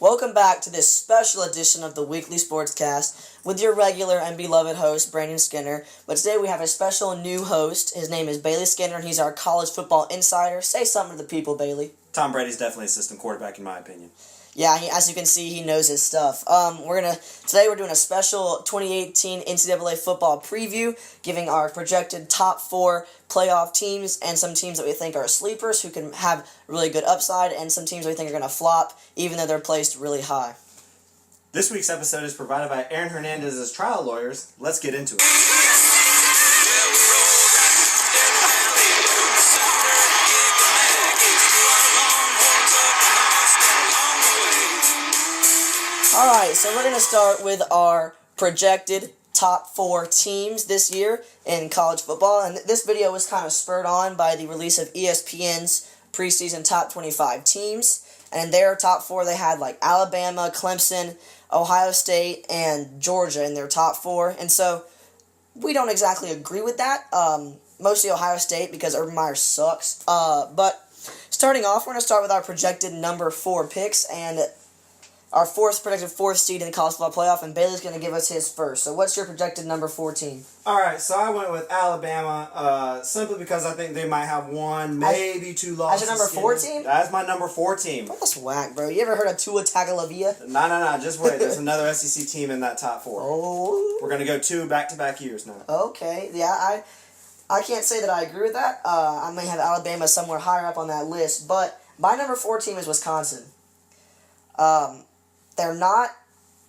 Welcome back to this special edition of the Weekly Sportscast with your regular and beloved host, Brandon Skinner. But today we have a special new host. His name is Bailey Skinner, and he's our college football insider. Say something to the people, Bailey. Tom Brady's definitely assistant quarterback, in my opinion. Yeah, as you can see, he knows his stuff. Today we're doing a special 2018 NCAA football preview, giving our projected top 4 playoff teams and some teams that we think are sleepers who can have really good upside, and some teams we think are going to flop, even though they're placed really high. This week's episode is provided by Aaron Hernandez's trial lawyers. Let's get into it. Alright, so we're going to start with our projected top 4 teams this year in college football. And this video was kind of spurred on by the release of ESPN's preseason top 25 teams. And in their top 4, they had like Alabama, Clemson, Ohio State, and Georgia in their top 4. And so we don't exactly agree with that. Mostly Ohio State because Urban Meyer sucks. But starting off, we're going to start with our projected number 4 picks. And our projected fourth seed in the college football playoff, and Bailey's going to give us his first. So what's your projected number 4 team? All right, so I went with Alabama simply because I think they might have one, maybe 2 losses. That's your number 4 team? That's my number 4 team. That's whack, bro. You ever heard of Tua Tagovailoa? No, just wait. There's another SEC team in that top 4. Oh. We're going to go 2 back-to-back years now. Okay, yeah, I can't say that I agree with that. I may have Alabama somewhere higher up on that list, but my number 4 team is Wisconsin. They're not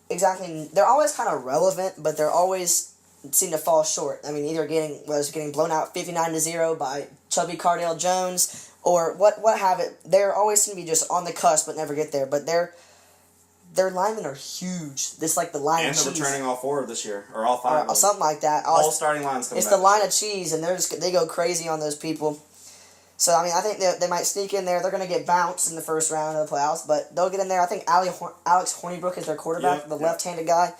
exactly, they're always kind of relevant, but they're always seem to fall short. I mean, either getting blown out 59-0 by chubby Cardale Jones, or what have it. They're always seem to be just on the cusp but never get there. But their linemen are huge. This like the line of cheese. And they're returning all 4 this year, or all 5. Or something like that. All starting lines coming It's back. the line of cheese, and they go crazy on those people. So, I mean, I think they might sneak in there. They're going to get bounced in the first round of the playoffs, but they'll get in there. I think Alex Hornibrook is their quarterback, the left-handed guy.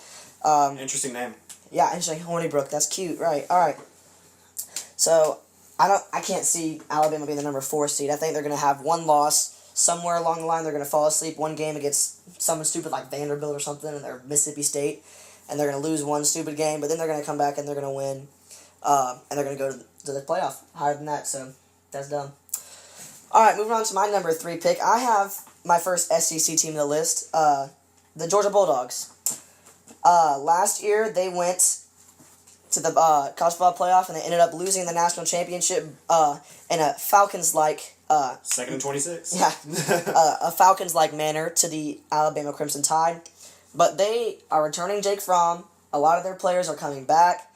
Interesting name. Yeah, interesting. Hornibrook. That's cute. Right. All right. So, I can't see Alabama being the number 4 seed. I think they're going to have one loss. Somewhere along the line, they're going to fall asleep one game against someone stupid like Vanderbilt or something, and they're Mississippi State, and they're going to lose one stupid game, but then they're going to come back and they're going to win, and they're going to go to the playoff higher than that, so that's dumb. Alright, moving on to my number 3 pick. I have my first SEC team on the list, the Georgia Bulldogs. Last year, they went to the college football playoff, and they ended up losing the national championship in a Falcons-like... 2nd and 26. Yeah, a Falcons-like manner to the Alabama Crimson Tide. But they are returning Jake Fromm. A lot of their players are coming back.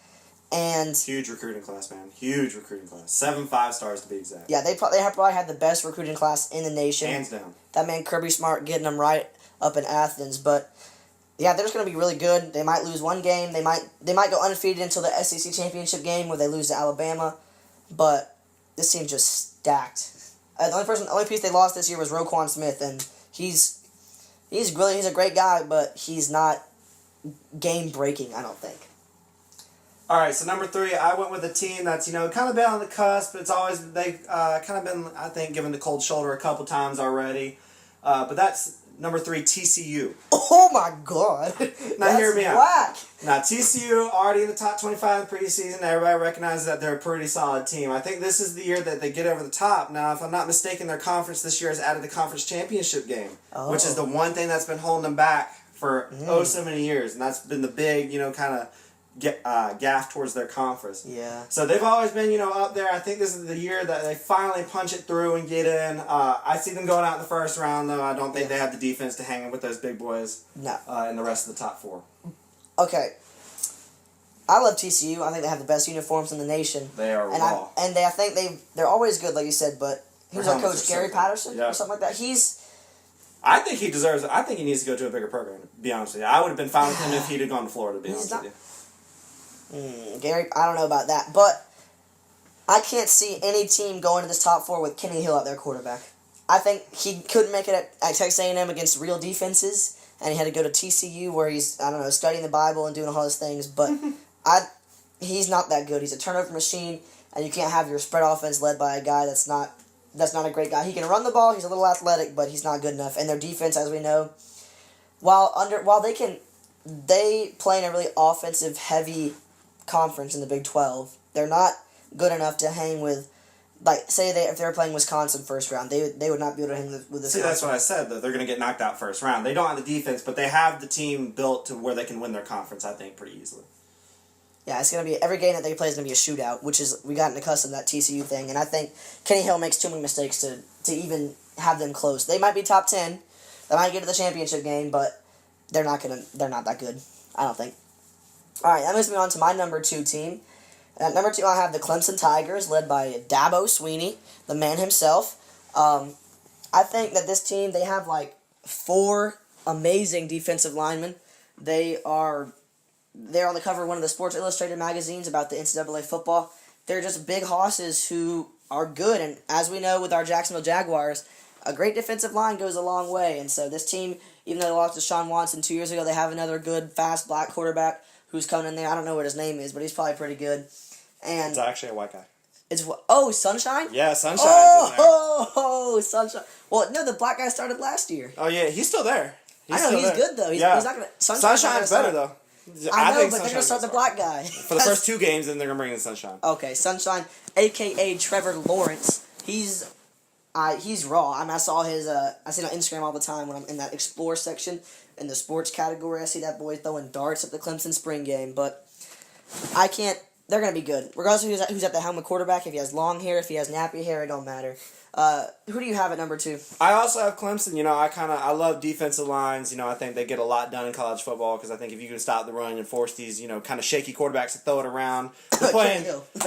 And huge recruiting class, man. Huge recruiting class. 7 5-stars to be exact. Yeah, they probably had the best recruiting class in the nation. Hands down. That man Kirby Smart getting them right up in Athens. But yeah, they're just going to be really good. They might lose one game. They might go undefeated until the SEC championship game where they lose to Alabama. But this team's just stacked. The only piece they lost this year was Roquan Smith, and he's a great guy, but he's not game breaking, I don't think. All right, so number 3, I went with a team that's, kind of been on the cusp. It's always, they've kind of been, I think, given the cold shoulder a couple times already. But that's number 3, TCU. Oh, my God. Now, hear me whack. out. Now, TCU already in the top 25 in the preseason. Everybody recognizes that they're a pretty solid team. I think this is the year that they get over the top. Now, if I'm not mistaken, their conference this year has added the conference championship game, which is the one thing that's been holding them back for so many years. And that's been the big, kind of gaff towards their conference. Yeah. So they've always been, up there. I think this is the year that they finally punch it through and get in. I see them going out in the first round, though. I don't think they have the defense to hang in with those big boys. No. In the rest of the top 4. Okay. I love TCU. I think they have the best uniforms in the nation. They are and raw. I think they're always good, like you said. But who's our coach? Gary Patterson or something like that. I think he deserves it. I think he needs to go to a bigger program. To be honest with you, I would have been fine with him if he'd have gone to Florida. To be honest with you. Gary, I don't know about that, but I can't see any team going to this top 4 with Kenny Hill at their quarterback. I think he couldn't make it at Texas A&M against real defenses, and he had to go to TCU where he's, studying the Bible and doing all those things, but he's not that good. He's a turnover machine, and you can't have your spread offense led by a guy that's not a great guy. He can run the ball, he's a little athletic, but he's not good enough, and their defense, as we know, while they play in a really offensive heavy conference in the Big 12. They're not good enough to hang with, like, say if they were playing Wisconsin first round, they would not be able to hang with this. See, that's what I said, though. They're going to get knocked out first round. They don't have the defense, but they have the team built to where they can win their conference, I think, pretty easily. Yeah, it's going to be, every game that they play is going to be a shootout, which is, we gotten accustomed to that TCU thing, and I think Kenny Hill makes too many mistakes to even have them close. They might be top 10, they might get to the championship game, but they're not that good, I don't think. Alright, that moves me on to my number 2 team. At number 2, I have the Clemson Tigers, led by Dabo Swinney, the man himself. I think that this team, they have, 4 amazing defensive linemen. They're on the cover of one of the Sports Illustrated magazines about the NCAA football. They're just big hosses who are good, and as we know with our Jacksonville Jaguars, a great defensive line goes a long way, and so this team, even though they lost to Sean Watson 2 years ago, they have another good, fast, black quarterback who's coming in there. I don't know what his name is, but he's probably pretty good. And it's actually a white guy. Sunshine? Yeah, Sunshine's in there. Oh, Sunshine. Well, no, the black guy started last year. Oh, yeah, he's still there. He's good, though. He's not going to... Sunshine's better, though. I know, but they're going to start the black guy. For the first 2 games, then they're going to bring in Sunshine. Okay, Sunshine, a.k.a. Trevor Lawrence. He's raw. I mean, I saw his... I see it on Instagram all the time when I'm in that Explore section in the sports category. I see that boy throwing darts at the Clemson spring game, but I can't... They're going to be good. Regardless of who's at the helm of quarterback, if he has long hair, if he has nappy hair, it don't matter. Who do you have at number 2? I also have Clemson. I love defensive lines. I think they get a lot done in college football because I think if you can stop the run and force these, kind of shaky quarterbacks to throw it around. They're playing.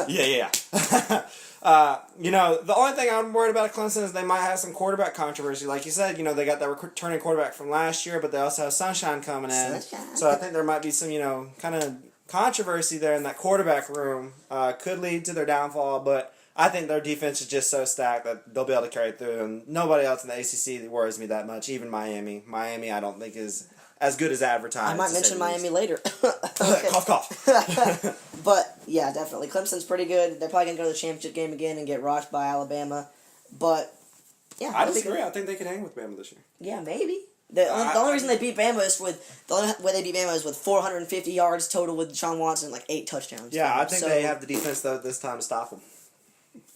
Yeah. The only thing I'm worried about at Clemson is they might have some quarterback controversy. Like you said, they got that returning quarterback from last year, but they also have Sunshine coming in. So I think there might be some, kind of controversy there in that quarterback room. Could lead to their downfall, but I think their defense is just so stacked that they'll be able to carry through. And nobody else in the ACC worries me that much. Even Miami. Miami, I don't think is as good as advertised. I might mention Miami later. Cough. But, yeah, definitely. Clemson's pretty good. They're probably going to go to the championship game again and get rocked by Alabama. But, yeah. I disagree. I think they could hang with Bama this year. Yeah, maybe. The only reason they beat Bama is the only way they beat Bama is with 450 yards total with Sean Watson and 8 touchdowns. Yeah, I think they have the defense though this time to stop them.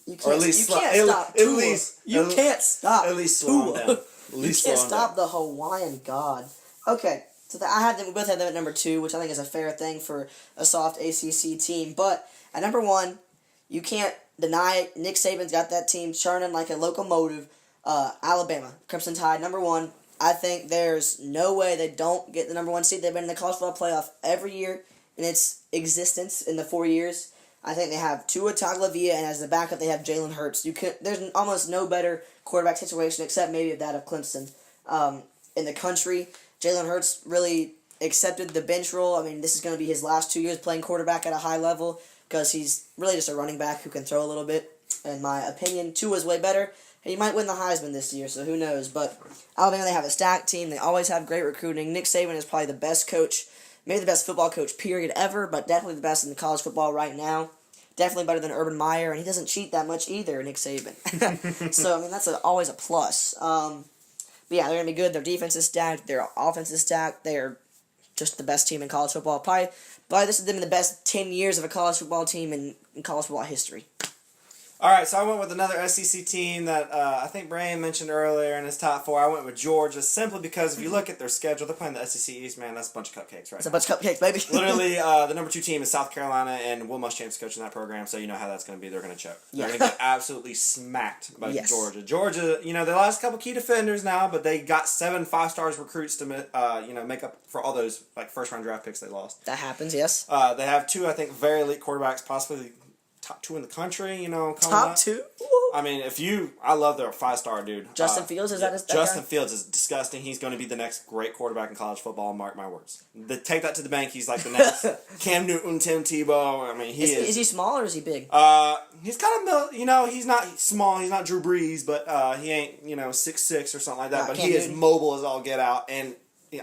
You can't stop Tua. You can't stop at least slow them down. You can't stop the Hawaiian God. Okay, so we both have them at number 2, which I think is a fair thing for a soft ACC team. But at number 1, you can't deny it. Nick Saban's got that team churning like a locomotive. Alabama, Crimson Tide, number 1. I think there's no way they don't get the number 1 seed. They've been in the college football playoff every year in its existence in the 4 years. I think they have Tua Tagovailoa, and as the backup they have Jalen Hurts. There's almost no better quarterback situation except maybe that of Clemson in the country. Jalen Hurts really accepted the bench role. I mean, this is going to be his last 2 years playing quarterback at a high level because he's really just a running back who can throw a little bit. In my opinion, Tua's way better. He might win the Heisman this year, so who knows. But Alabama, they have a stacked team. They always have great recruiting. Nick Saban is probably the best coach, maybe the best football coach, period, ever, but definitely the best in college football right now. Definitely better than Urban Meyer, and he doesn't cheat that much either, Nick Saban. So, I mean, that's always a plus. But yeah, they're going to be good. Their defense is stacked. Their offense is stacked. They're just the best team in college football. Probably this has been the best 10 years of a college football team in college football history. All right, so I went with another SEC team that I think Brian mentioned earlier in his top 4. I went with Georgia simply because if you look at their schedule, they're playing the SEC East, man. That's a bunch of cupcakes, right? It's a bunch of cupcakes, baby. Literally, the number 2 team is South Carolina, and Will Muschamp's coaching that program, so you know how that's going to be. They're going to choke. They're going to get absolutely smacked by Georgia. Georgia, they lost a couple key defenders now, but they got 7 5-stars recruits to make up for all those first-round draft picks they lost. That happens, yes. They have 2, I think, very elite quarterbacks, possibly top 2 in the country, Top 2? I mean, I love their 5-star dude. Justin Fields, is that his Justin Fields is disgusting. He's going to be the next great quarterback in college football, mark my words. Take that to the bank. He's like the next Cam Newton, Tim Tebow. I mean, Is he small or is he big? He's kind of, he's not small. He's not Drew Brees, but he ain't, 6'6" or something like that. But he is mobile as all get out. And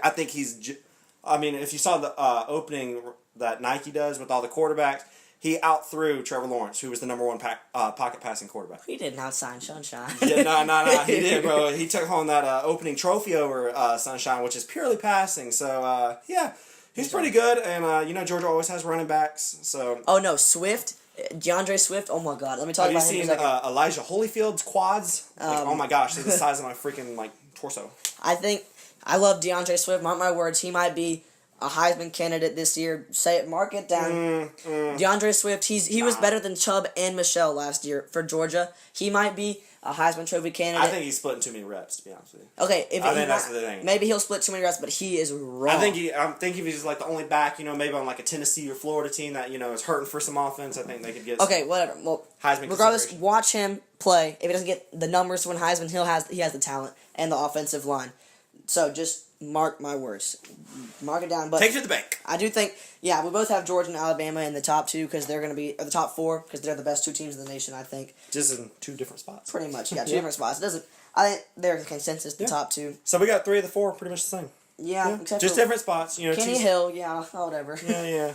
I think if you saw the opening that Nike does with all the quarterbacks, he outthrew Trevor Lawrence, who was the number one pocket passing quarterback. He did not sign Sunshine. Yeah, no, he did, bro. He took home that opening trophy over Sunshine, which is purely passing. So, yeah, he's pretty good. And, Georgia always has running backs. So. Oh, no, Swift. DeAndre Swift, oh my God. Let me talk about him for a second. Have you seen Elijah Holyfield's quads? Oh my gosh, they're the size of my freaking, torso. I love DeAndre Swift. Mark my words, he might be a Heisman candidate this year. Say it, mark it down. DeAndre Swift, he was better than Chubb and Michelle last year for Georgia. He might be a Heisman Trophy candidate. I think he's splitting too many reps, to be honest with you. Okay, that's the thing. Maybe he'll split too many reps, but he is wrong. I think if he's the only back, maybe on a Tennessee or Florida team that is hurting for some offense. I think they could get. Okay, whatever. Well, Heisman. Regardless, watch him play. If he doesn't get the numbers to win Heisman, he has the talent and the offensive line. So just mark my words. Mark it down. But take it to the bank. I do think, we both have Georgia and Alabama in the top two because they're going to be, or the top four because they're the best two teams in the nation, I think. Just in two different spots. Pretty much, yeah, two different spots. I think they're the consensus, the top two. So we got 3 of the 4 pretty much the same. Yeah. Except just for different spots. Kenny Hill, whatever. Yeah.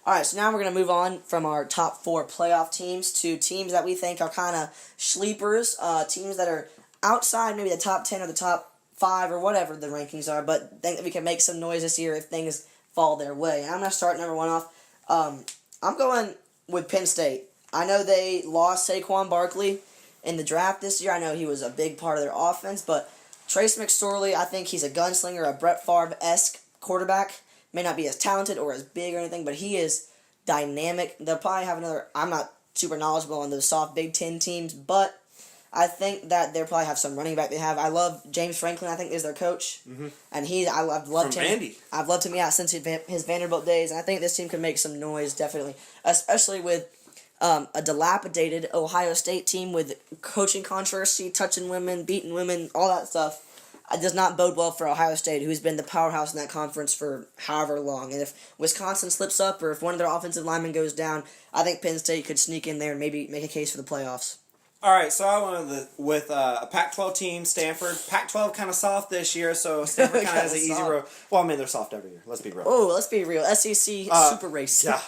All right, so now we're going to move on from our top 4 playoff teams to teams that we think are kind of sleepers, teams that are outside maybe the top 10 or the top 5 or whatever the rankings are, but think that we can make some noise this year if things fall their way. And I'm going to start number 1 off. I'm going with Penn State. I know they lost Saquon Barkley in the draft this year. I know he was a big part of their offense, but Trace McSorley, I think he's a gunslinger, a Brett Favre-esque quarterback. May not be as talented or as big or anything, but he is dynamic. They'll probably have another, I'm not super knowledgeable on those soft Big Ten teams, but I think that they'll probably have some running back they have. I love James Franklin, I think, is their coach. Mm-hmm. And I've loved him. Vandy. I've loved him, since his Vanderbilt days. And I think this team can make some noise, definitely. Especially with a dilapidated Ohio State team with coaching controversy, touching women, beating women, all that stuff. It does not bode well for Ohio State, who's been the powerhouse in that conference for however long. And if Wisconsin slips up or if one of their offensive linemen goes down, I think Penn State could sneak in there and maybe make a case for the playoffs. All right, so I went with a Pac-12 team, Stanford. Pac-12 kind of soft this year, so Stanford kind of has an easy road. Well, they're soft every year. Let's be real. Oh, let's be real. SEC super race. Yeah.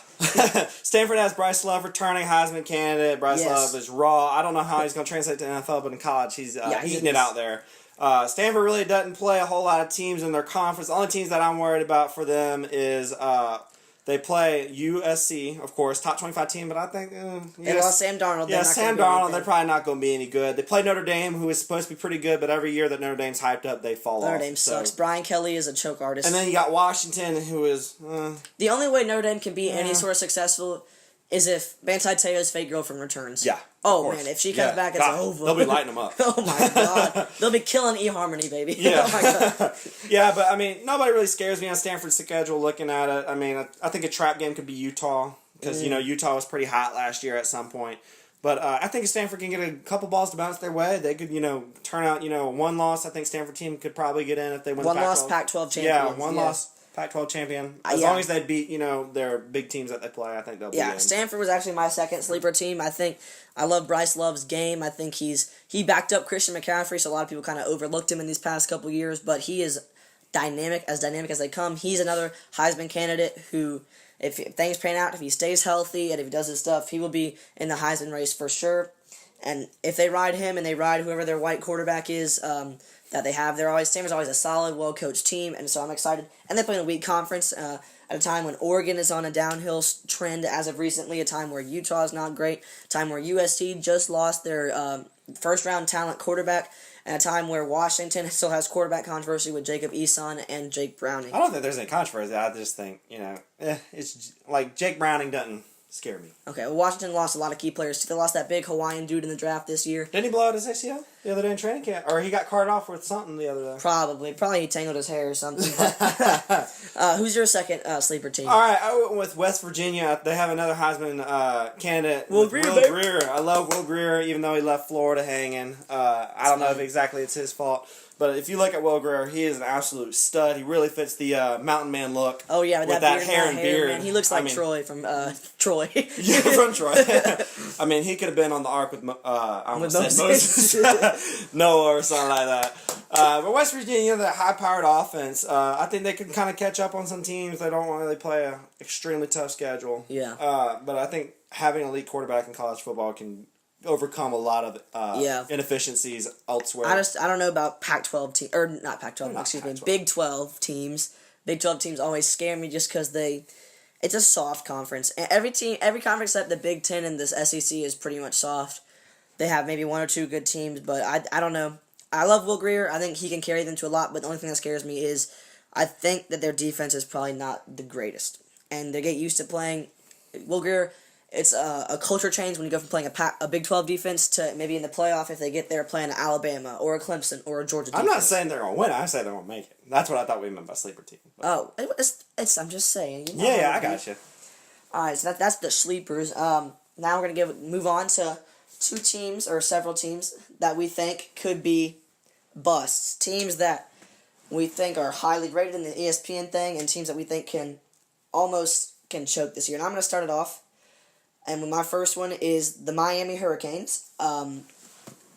Stanford has Bryce Love returning Heisman candidate. Bryce Love is raw. I don't know how he's going to translate to NFL, but in college he's eating it out there. Stanford really doesn't play a whole lot of teams in their conference. The only teams that I'm worried about for them is they play USC, of course, top 25 team, but I think they lost Sam Darnold. Yeah, Sam Darnold. They're probably not going to be any good. They play Notre Dame, who is supposed to be pretty good, but every year that Notre Dame's hyped up, they fall off. Notre Dame sucks. Brian Kelly is a choke artist. And then you got Washington, who is the only way Notre Dame can be any sort of successful is if Manti Te'o's fake girlfriend returns. Yeah. Oh, man, if she comes back, it's over. They'll be lighting them up. Oh, my God. They'll be killing eHarmony, baby. Yeah. Oh, my God. Yeah, but, nobody really scares me on Stanford's schedule looking at it. I think a trap game could be Utah because, Utah was pretty hot last year at some point. But I think if Stanford can get a couple balls to bounce their way, they could, turn out, one loss. I think Stanford team could probably get in if they win the Pac-12. One loss Pac-12 champion. Yeah, one loss Pac-12 champion. As long as they beat, their big teams that they play, I think they'll be in. Stanford was actually my second sleeper team. I love Bryce Love's game. I think he backed up Christian McCaffrey, so a lot of people kind of overlooked him in these past couple years, but he is dynamic as they come. He's another Heisman candidate who, if things pan out, if he stays healthy and if he does his stuff, he will be in the Heisman race for sure. And if they ride him and they ride whoever their white quarterback is, that they have, Stanford's always a solid, well-coached team, and so I'm excited. And they play in a weak conference at a time when Oregon is on a downhill trend as of recently, a time where Utah is not great, a time where USC just lost their first-round talent quarterback, and a time where Washington still has quarterback controversy with Jacob Eason and Jake Browning. I don't think there's any controversy. I just think, it's like Jake Browning doesn't scare me. Okay, well, Washington lost a lot of key players. They lost that big Hawaiian dude in the draft this year. Didn't he blow out his ACL the other day in training camp? Or he got carted off with something the other day? Probably he tangled his hair or something. Who's your second sleeper team? All right, I went with West Virginia. They have another Heisman candidate, Will Greer. I love Will Greer, even though he left Florida hanging. I don't know if exactly it's his fault. But if you look at Will Greer, he is an absolute stud. He really fits the mountain man look. Oh, yeah, with that hair and beard. Man. He looks like Troy from Troy. Yeah, from Troy. He could have been on the ark with Moses. Noah or something like that. But West Virginia, that high-powered offense, I think they can kind of catch up on some teams. They don't really play a extremely tough schedule. Yeah. But I think having an elite quarterback in college football can overcome a lot of inefficiencies elsewhere. I don't know about Pac-12 team or not Pac-12. Excuse me, Big 12 teams. Big 12 teams always scare me just because it's a soft conference. And every conference except the Big 10 and this SEC is pretty much soft. They have maybe one or two good teams, but I don't know. I love Will Grier. I think he can carry them to a lot, but the only thing that scares me is I think that their defense is probably not the greatest. And they get used to playing Will Grier. It's a culture change when you go from playing a Big 12 defense to maybe in the playoff if they get there playing an Alabama or a Clemson or a Georgia defense. I'm not saying they're going to win. I'm saying they're going to make it. That's what I thought we meant by sleeper team. But. Oh, I'm just saying. I got you. All right, so that's the sleepers. Now we're going to move on to two teams or several teams that we think could be busts. Teams that we think are highly rated in the ESPN thing and teams that we think can choke this year. And I'm going to start it off. And my first one is the Miami Hurricanes.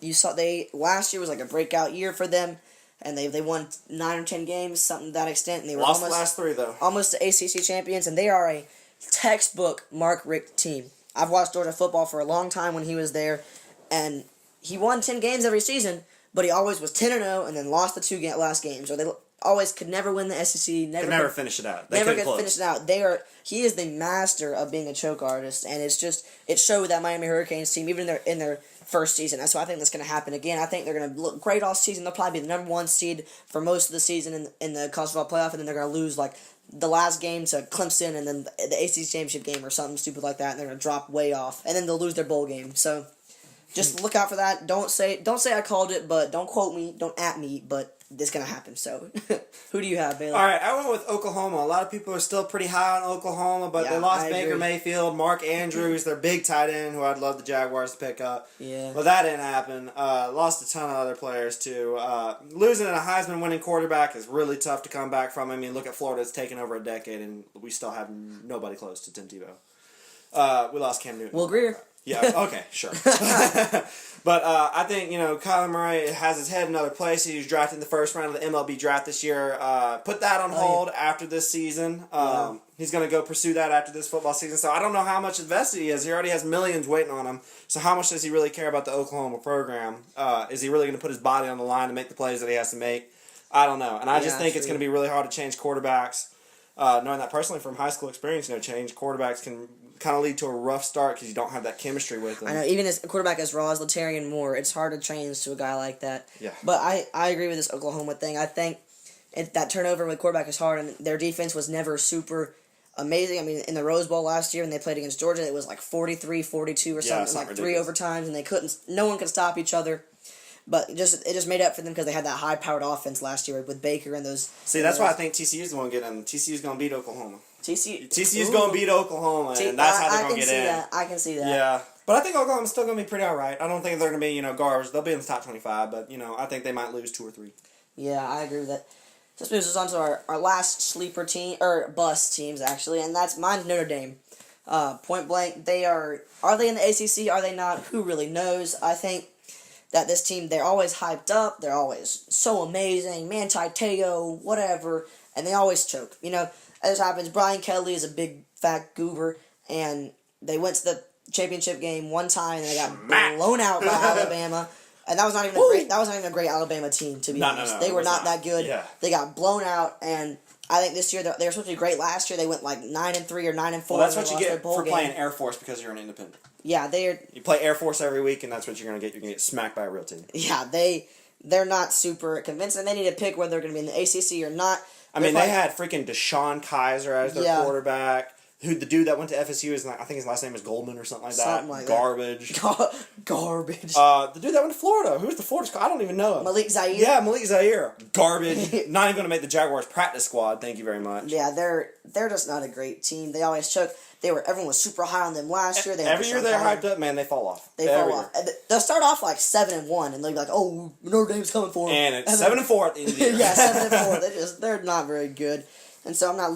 You saw last year was like a breakout year for them, and they won 9 or 10 games, something to that extent, and they were lost the last 3 though. Almost the ACC champions, and they are a textbook Mark Richt team. I've watched Georgia football for a long time when he was there, and he won 10 games every season, but he always was 10-0 and then lost the 2 last games, or they always could never win the SEC. Never finish it out. Never could finish it out. He is the master of being a choke artist, and it showed that Miami Hurricanes team even in their first season. That's why I think that's going to happen again. I think they're going to look great all season. They'll probably be the number 1 seed for most of the season in the college football playoff, and then they're going to lose like the last game to Clemson and then the ACC championship game or something stupid like that, and they're going to drop way off, and then they'll lose their bowl game. So just look out for that. Don't say I called it, but don't quote me, don't at me, but it's going to happen. So who do you have, Bailey? All right, I went with Oklahoma. A lot of people are still pretty high on Oklahoma, but they lost Baker Mayfield, Mark Andrews, their big tight end, who I'd love the Jaguars to pick up. Yeah. But that didn't happen. Lost a ton of other players, too. Losing a Heisman-winning quarterback is really tough to come back from. I mean, look at Florida. It's taken over a decade, and we still have nobody close to Tim Tebow. We lost Cam Newton. Will Grier. Yeah, okay, sure. But I think, Kyler Murray has his head in another place. He was drafted in the first round of the MLB draft this year. Put that on hold after this season. He's going to go pursue that after this football season. So I don't know how much invested he is. He already has millions waiting on him. So how much does he really care about the Oklahoma program? Is he really going to put his body on the line to make the plays that he has to make? I don't know. And I just think it's going to be really hard to change quarterbacks. Knowing that personally from high school experience, change quarterbacks can kind of lead to a rough start because you don't have that chemistry with them. I know, even as a quarterback as raw as Latarian Moore, it's hard to change to a guy like that. Yeah. But I agree with this Oklahoma thing. I think that turnover with quarterback is hard, and their defense was never super amazing. I mean, in the Rose Bowl last year when they played against Georgia, it was like 43-42 or something, like ridiculous. 3 overtimes, and no one could stop each other. But it just made up for them because they had that high-powered offense last year with Baker and those... See, that's why I think TCU's going to get in. TCU's going to beat Oklahoma. TCU's Ooh. Going to beat Oklahoma, and that's how they're going to get in. I can see that. Yeah. But I think Oklahoma's still going to be pretty all right. I don't think they're going to be, garbage. They'll be in the top 25, but, I think they might lose 2 or 3. Yeah, I agree with that. This moves us on to our last sleeper team, or bust teams, actually, and mine's Notre Dame. Point blank, are they in the ACC? Are they not? Who really knows? I think that this team, they're always hyped up. They're always so amazing. Manti Te'o, whatever. And they always choke. As happens, Brian Kelly is a big, fat goober. And they went to the championship game one time and they got blown out by Alabama. And that was not even a great Alabama team, to be honest. No, they were not that good. Yeah. They got blown out. And I think this year, they were supposed to be great last year. They went like 9-3 or 9-4. Well, that's what you get for playing Air Force because you're an independent. Yeah, you play Air Force every week, and that's what you're going to get. You're going to get smacked by a real team. Yeah, they're not super convincing. They need to pick whether they're going to be in the ACC or not. I mean, they had freaking Deshaun Kaiser as their quarterback. The dude that went to FSU is, I think his last name is Goldman or something like that. Something like Garbage. That. Garbage. The dude that went to Florida. Who's the Florida? I don't even know him. Malik Zaire. Yeah, Malik Zaire. Garbage. Not even going to make the Jaguars practice squad. Thank you very much. Yeah, they're just not a great team. They always choke. Everyone was super high on them last year. Every year they're hyped up, man. They fall off. They fall off. They'll start off like 7-1, and they'll be like, "Oh, Notre Dame's coming for them." And it's 7-4 at the end of the year. Yeah, 7-4. They're not very good. And so I'm not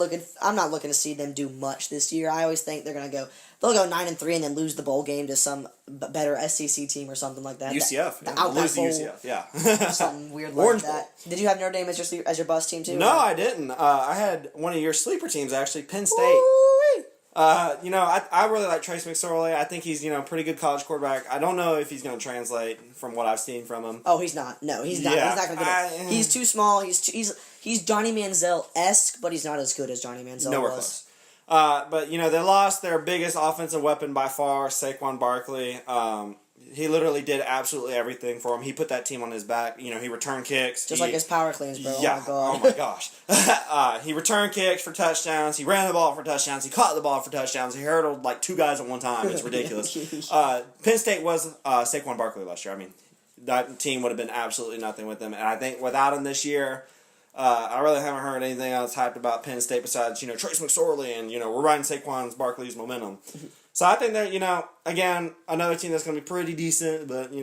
looking to see them do much this year. I always think they'll go 9-3 and then lose the bowl game to some better SEC team or something like that. UCF. Lose to UCF. Yeah. Something weird like Orange that. Did you have Notre Dame as your bust team too? No, I didn't. I had one of your sleeper teams actually, Penn State. Woo-wee. I really like Trace McSorley. I think he's a pretty good college quarterback. I don't know if he's going to translate from what I've seen from him. Oh, he's not. No, he's not. Yeah, He's not going to. He's too small. He's Johnny Manziel-esque, but he's not as good as Johnny Manziel Nowhere was. close. But they lost their biggest offensive weapon by far, Saquon Barkley. He literally did absolutely everything for him. He put that team on his back. He returned kicks. Just like his power cleans, bro. Yeah. Oh my gosh. He returned kicks for touchdowns. He ran the ball for touchdowns. He caught the ball for touchdowns. He hurdled like 2 guys at one time. It's ridiculous. Penn State was Saquon Barkley last year. I mean, that team would have been absolutely nothing with him. And I think without him this year, I really haven't heard anything else hyped about Penn State besides, Trace McSorley and, we're riding Saquon Barkley's momentum. So I think that, again, another team that's going to be pretty decent, but, they're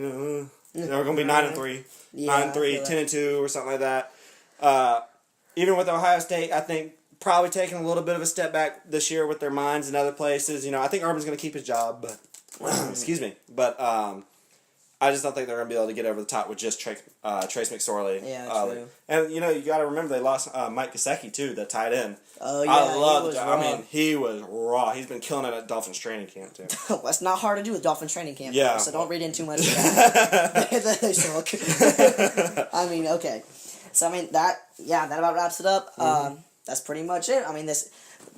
going to be 9-3, 9-3, 10-2 or something like that. Even with Ohio State, I think probably taking a little bit of a step back this year with their minds in other places. I think Urban's going to keep his job, but, excuse me, but I just don't think they're going to be able to get over the top with just Trace McSorley. Yeah, true. And, you got to remember they lost Mike Gesicki, too, the tight end. Oh, yeah, I love he was raw. I mean, he was raw. He's been killing it at Dolphins training camp, too. Well, that's not hard to do with Dolphins training camp, yeah. So don't read in too much of that. They suck. I mean, okay. So, that about wraps it up. That's pretty much it.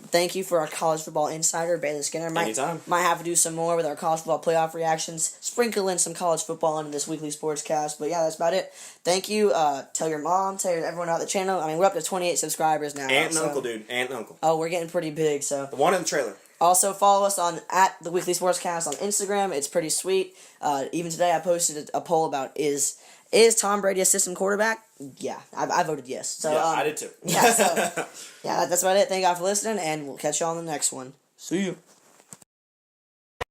Thank you for our college football insider, Bailey Skinner. Might have to do some more with our college football playoff reactions. Sprinkle in some college football into this weekly sportscast. But yeah, that's about it. Thank you. Tell your mom, tell everyone out the channel. We're up to 28 subscribers now. Aunt and uncle, dude. Aunt and uncle. Oh, we're getting pretty big. So the one in the trailer. Also, follow us on @the Weekly Sportscast on Instagram. It's pretty sweet. Even today, I posted a poll about is Tom Brady a system quarterback? Yeah, I voted yes. So I did too. Yeah, that's about it. Thank God for listening, and we'll catch you on the next one. See you.